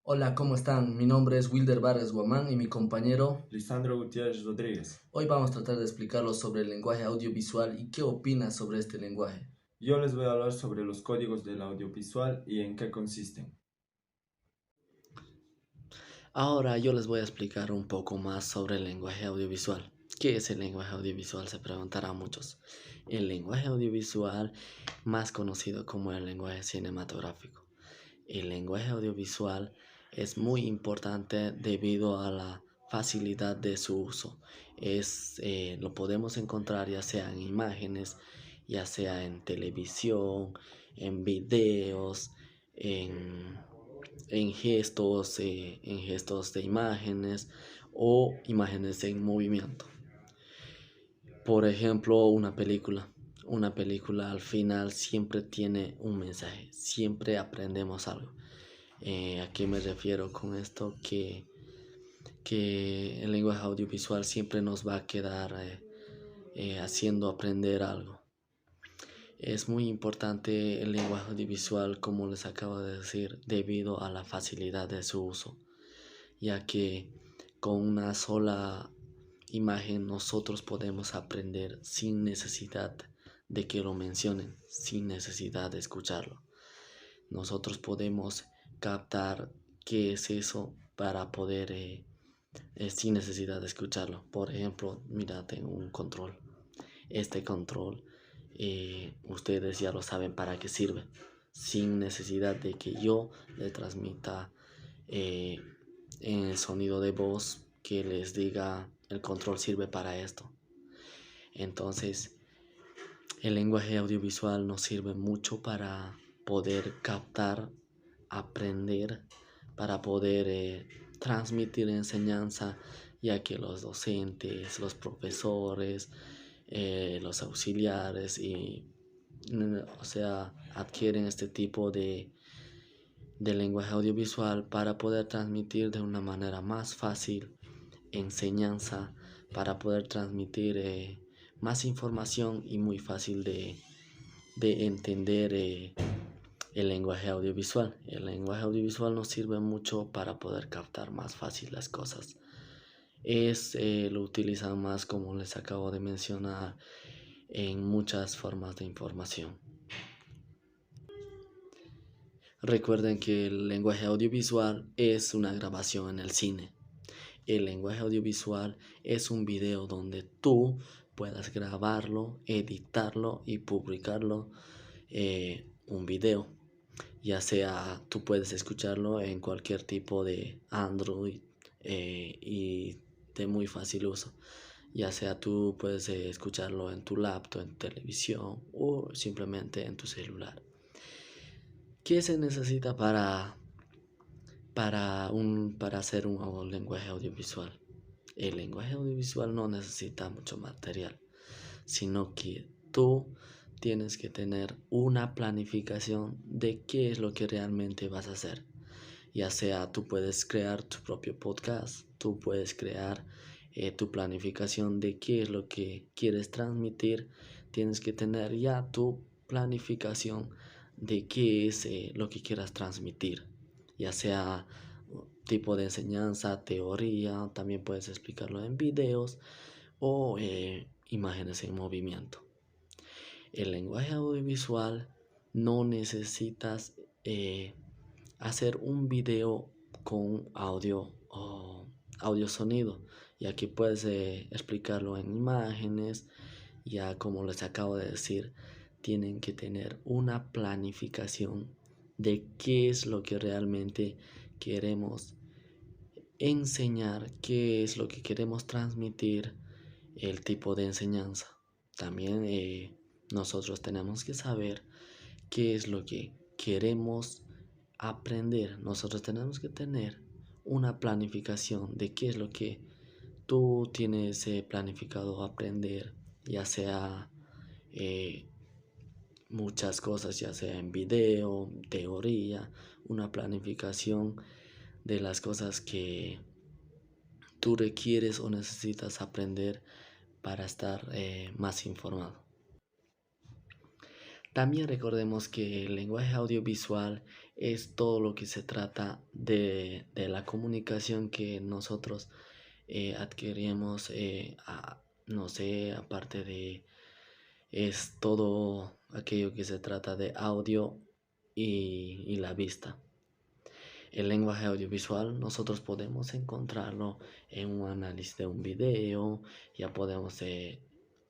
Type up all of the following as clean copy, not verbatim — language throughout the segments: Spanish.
Hola, ¿cómo están? Mi nombre es Wilder Vargas Guamán y mi compañero. Lisandro Gutiérrez Rodríguez. Hoy vamos a tratar de explicarlos sobre el lenguaje audiovisual y qué opinas sobre este lenguaje. Yo les voy a hablar sobre los códigos del audiovisual y en qué consisten. Ahora yo les voy a explicar un poco más sobre el lenguaje audiovisual. ¿Qué es el lenguaje audiovisual? Se preguntarán muchos. El lenguaje audiovisual, más conocido como el lenguaje cinematográfico. El lenguaje audiovisual es muy importante debido a la facilidad de su uso. Lo podemos encontrar ya sea en imágenes, ya sea en televisión, en videos, en en gestos de imágenes o imágenes en movimiento. Por ejemplo, una película. Una película al final siempre tiene un mensaje, siempre aprendemos algo. ¿A qué me refiero con esto? Que el lenguaje audiovisual siempre nos va a quedar haciendo aprender algo. Es muy importante el lenguaje audiovisual, como les acabo de decir, debido a la facilidad de su uso, ya que con una sola imagen nosotros podemos aprender sin necesidad de que lo mencionen, sin necesidad de escucharlo. Nosotros podemos captar qué es eso para poder, sin necesidad de escucharlo. Por ejemplo, mira, tengo un control. Este control, ustedes ya lo saben para qué sirve, sin necesidad de que yo le transmita eh, en el sonido de voz que les diga el control sirve para esto. Entonces, el lenguaje audiovisual nos sirve mucho para poder captar, aprender, para poder transmitir enseñanza, ya que los docentes, los profesores, los auxiliares o sea, adquieren este tipo de lenguaje audiovisual para poder transmitir de una manera más fácil enseñanza, para poder transmitir más información y muy fácil de entender el lenguaje audiovisual. El lenguaje audiovisual nos sirve mucho para poder captar más fácil las cosas. Lo utilizan más, como les acabo de mencionar, en muchas formas de información. Recuerden que el lenguaje audiovisual es una grabación en el cine. El lenguaje audiovisual es un video donde tú puedas grabarlo, editarlo y publicarlo, un video. Ya sea tú puedes escucharlo en cualquier tipo de Android y de muy fácil uso. Ya sea tú puedes escucharlo en tu laptop, en televisión o simplemente en tu celular. ¿Qué se necesita para hacer un lenguaje audiovisual? El lenguaje audiovisual no necesita mucho material, sino que tú tienes que tener una planificación de qué es lo que realmente vas a hacer. Ya sea tú puedes crear tu propio podcast, tú puedes crear tu planificación de qué es lo que quieres transmitir. Tienes que tener ya tu planificación de qué es lo que quieras transmitir, ya sea tipo de enseñanza, teoría, también puedes explicarlo en videos o imágenes en movimiento. El lenguaje audiovisual no necesitas hacer un video con audio o audio sonido, ya que puedes explicarlo en imágenes. Ya como les acabo de decir, tienen que tener una planificación de qué es lo que realmente queremos enseñar, qué es lo que queremos transmitir, el tipo de enseñanza. También nosotros tenemos que saber qué es lo que queremos aprender. Nosotros tenemos que tener una planificación de qué es lo que tú tienes planificado aprender, ya sea eh, muchas cosas, ya sea en video, teoría, una planificación de las cosas que tú requieres o necesitas aprender para estar más informado. También recordemos que el lenguaje audiovisual es todo lo que se trata de la comunicación que nosotros adquirimos, no sé, aparte de, es todo aquello que se trata de audio y la vista. El lenguaje audiovisual nosotros podemos encontrarlo en un análisis de un video, ya podemos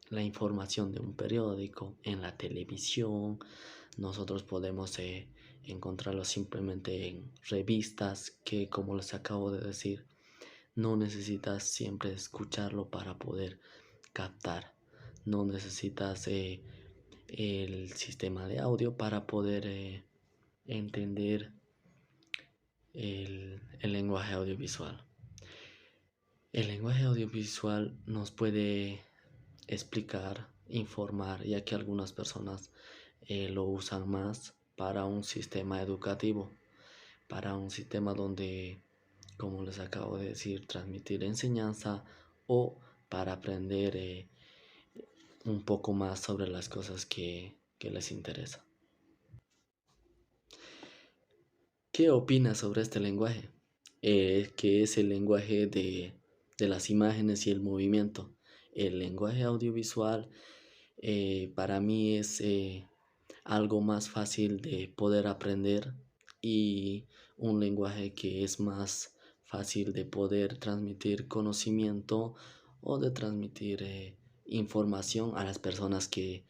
la información de un periódico, en la televisión, nosotros podemos encontrarlo simplemente en revistas que, como les acabo de decir, no necesitas siempre escucharlo para poder captar, no necesitas el sistema de audio para poder entender el lenguaje audiovisual. El lenguaje audiovisual nos puede explicar, informar, ya que algunas personas lo usan más para un sistema educativo, para un sistema donde, como les acabo de decir, transmitir enseñanza o para aprender un poco más sobre las cosas que les interesa. ¿Qué opinas sobre este lenguaje? Que es el lenguaje de las imágenes y el movimiento. El lenguaje audiovisual para mí es algo más fácil de poder aprender y un lenguaje que es más fácil de poder transmitir conocimiento o de transmitir información a las personas que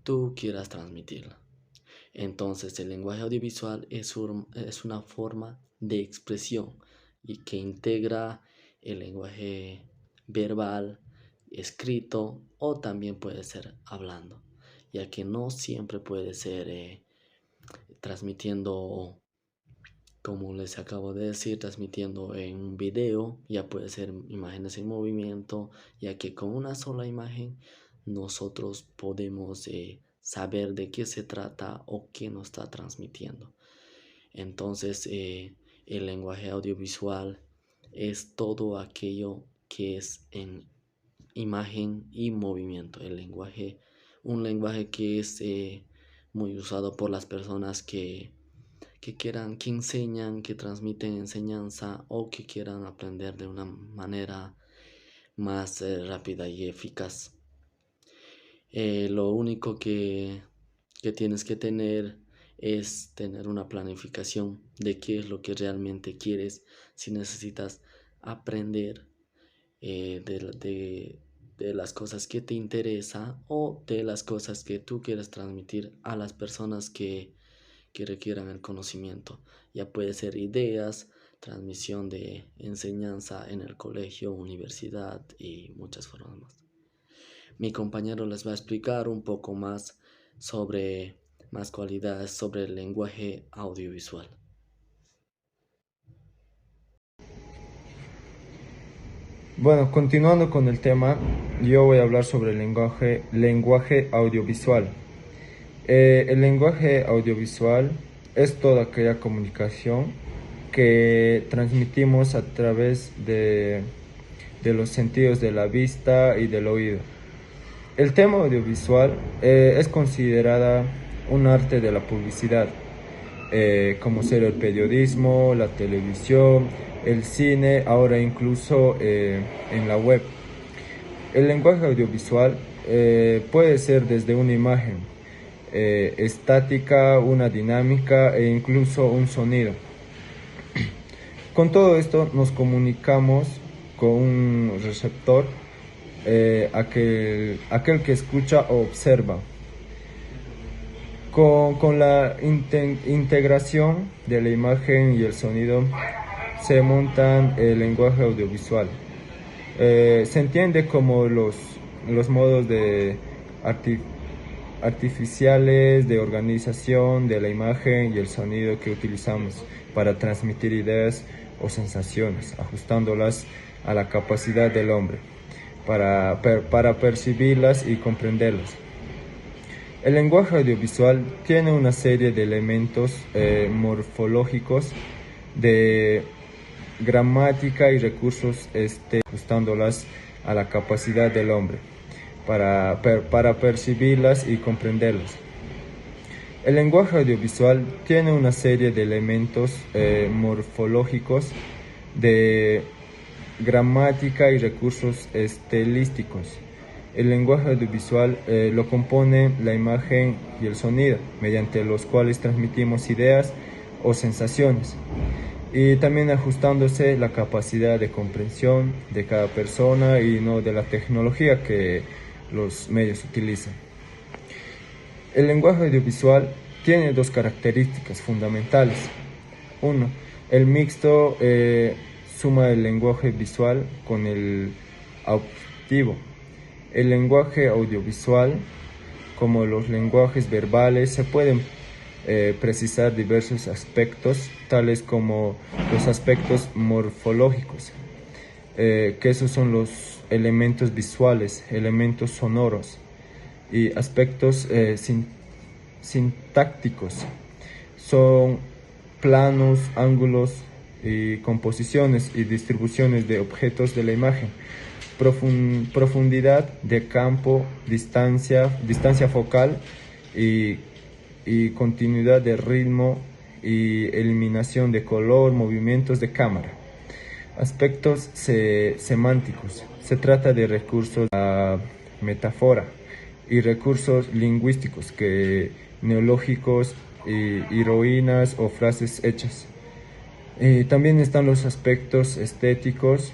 tú quieras transmitirla. Entonces el lenguaje audiovisual es una forma de expresión y que integra el lenguaje verbal, escrito o también puede ser hablando, ya que no siempre puede ser transmitiendo, como les acabo de decir, transmitiendo en un video, ya puede ser imágenes en movimiento, ya que con una sola imagen nosotros podemos saber de qué se trata o qué nos está transmitiendo. Entonces el lenguaje audiovisual es todo aquello que es en imagen y movimiento. Un lenguaje que es muy usado por las personas que enseñan, que transmiten enseñanza o que quieran aprender de una manera más rápida y eficaz. Lo único que tienes que tener es tener una planificación de qué es lo que realmente quieres, si necesitas aprender de las cosas que te interesa o de las cosas que tú quieres transmitir a las personas que requieran el conocimiento. Ya puede ser ideas, transmisión de enseñanza en el colegio, universidad y muchas formas más. Mi compañero les va a explicar un poco más sobre más cualidades sobre el lenguaje audiovisual. Bueno, continuando con el tema, yo voy a hablar sobre el lenguaje audiovisual. El lenguaje audiovisual es toda aquella comunicación que transmitimos a través de los sentidos de la vista y del oído. El tema audiovisual es considerada un arte de la publicidad, como ser el periodismo, la televisión, el cine, ahora incluso en la web. El lenguaje audiovisual puede ser desde una imagen estática, una dinámica e incluso un sonido. Con todo esto nos comunicamos con un receptor, aquel que escucha o observa. Con la integración de la imagen y el sonido se montan el lenguaje audiovisual. Se entiende como los modos de artificiales de organización de la imagen y el sonido que utilizamos para transmitir ideas o sensaciones, ajustándolas a la capacidad del hombre para percibirlas y comprenderlas. El lenguaje audiovisual tiene una serie de elementos morfológicos, de gramática y recursos ajustándolas a la capacidad del hombre para percibirlas y comprenderlas. El lenguaje audiovisual tiene una serie de elementos morfológicos, de gramática y recursos estilísticos. El lenguaje audiovisual lo compone la imagen y el sonido, mediante los cuales transmitimos ideas o sensaciones, y también ajustándose la capacidad de comprensión de cada persona y no de la tecnología que los medios utilizan. El lenguaje audiovisual tiene dos características fundamentales. Uno, el mixto suma el lenguaje visual con el auditivo. El lenguaje audiovisual, como los lenguajes verbales, se pueden precisar diversos aspectos, tales como los aspectos morfológicos, que esos son los elementos visuales, elementos sonoros, y aspectos sintácticos, son planos, ángulos y composiciones y distribuciones de objetos de la imagen, profundidad de campo, distancia focal y continuidad de ritmo y eliminación de color, movimientos de cámara. Aspectos semánticos. Se trata de recursos a metáfora y recursos lingüísticos, que neológicos, heroínas o frases hechas. También están los aspectos estéticos,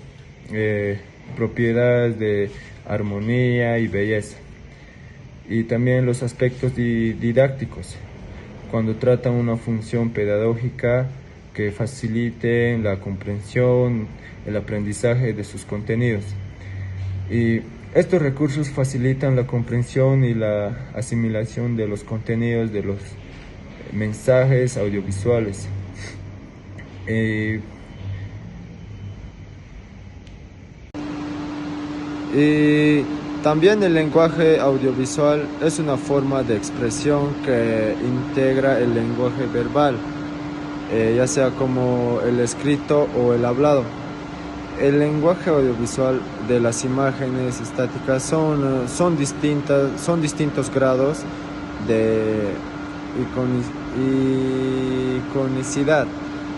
propiedades de armonía y belleza. Y también los aspectos didácticos, cuando tratan una función pedagógica que facilite la comprensión, el aprendizaje de sus contenidos. Y estos recursos facilitan la comprensión y la asimilación de los contenidos de los mensajes audiovisuales. Y también el lenguaje audiovisual es una forma de expresión que integra el lenguaje verbal, ya sea como el escrito o el hablado. El lenguaje audiovisual de las imágenes estáticas son distintos grados de iconicidad,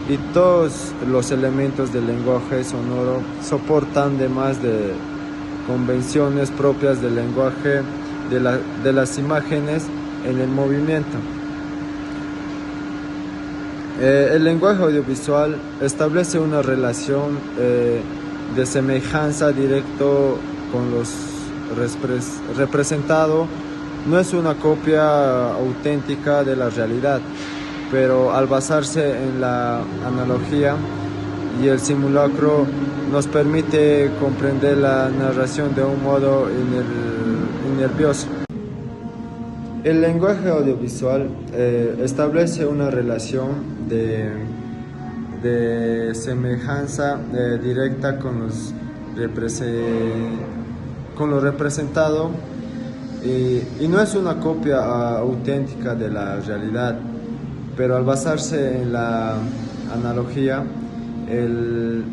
y todos los elementos del lenguaje sonoro soportan además de convenciones propias del lenguaje de las imágenes en el movimiento. El lenguaje audiovisual establece una relación de semejanza directo con los representado. No es una copia auténtica de la realidad, pero al basarse en la analogía y el simulacro, nos permite comprender la narración de un modo nervioso. El lenguaje audiovisual establece una relación de semejanza directa con lo representado, y no es una copia auténtica de la realidad, pero al basarse en la analogía, el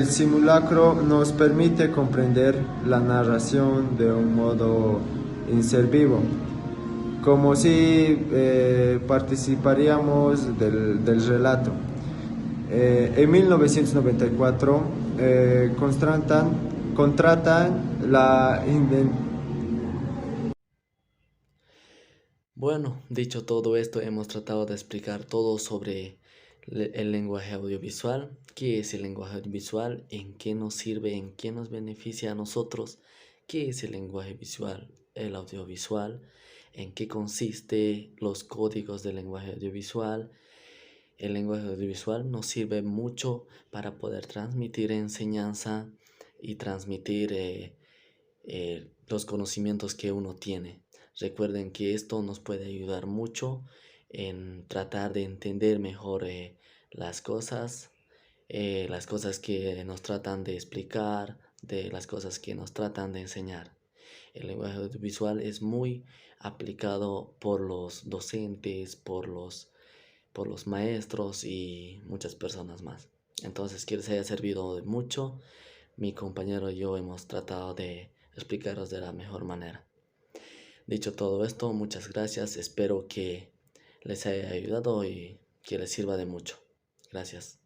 simulacro nos permite comprender la narración de un modo inservivo, como si participaríamos del relato. En 1994 contratan la Bueno, dicho todo esto, hemos tratado de explicar todo sobre el lenguaje audiovisual, qué es el lenguaje audiovisual, en qué nos sirve, en qué nos beneficia a nosotros, qué es el lenguaje visual, el audiovisual, en qué consiste los códigos del lenguaje audiovisual. El lenguaje audiovisual nos sirve mucho para poder transmitir enseñanza y transmitir los conocimientos que uno tiene. Recuerden que esto nos puede ayudar mucho en tratar de entender mejor las cosas que nos tratan de explicar, de las cosas que nos tratan de enseñar. El lenguaje audiovisual es muy aplicado por los docentes, por los maestros y muchas personas más. Entonces, que les haya servido de mucho. Mi compañero y yo hemos tratado de explicaros de la mejor manera. Dicho todo esto, muchas gracias. Espero que les haya ayudado y que les sirva de mucho. Gracias.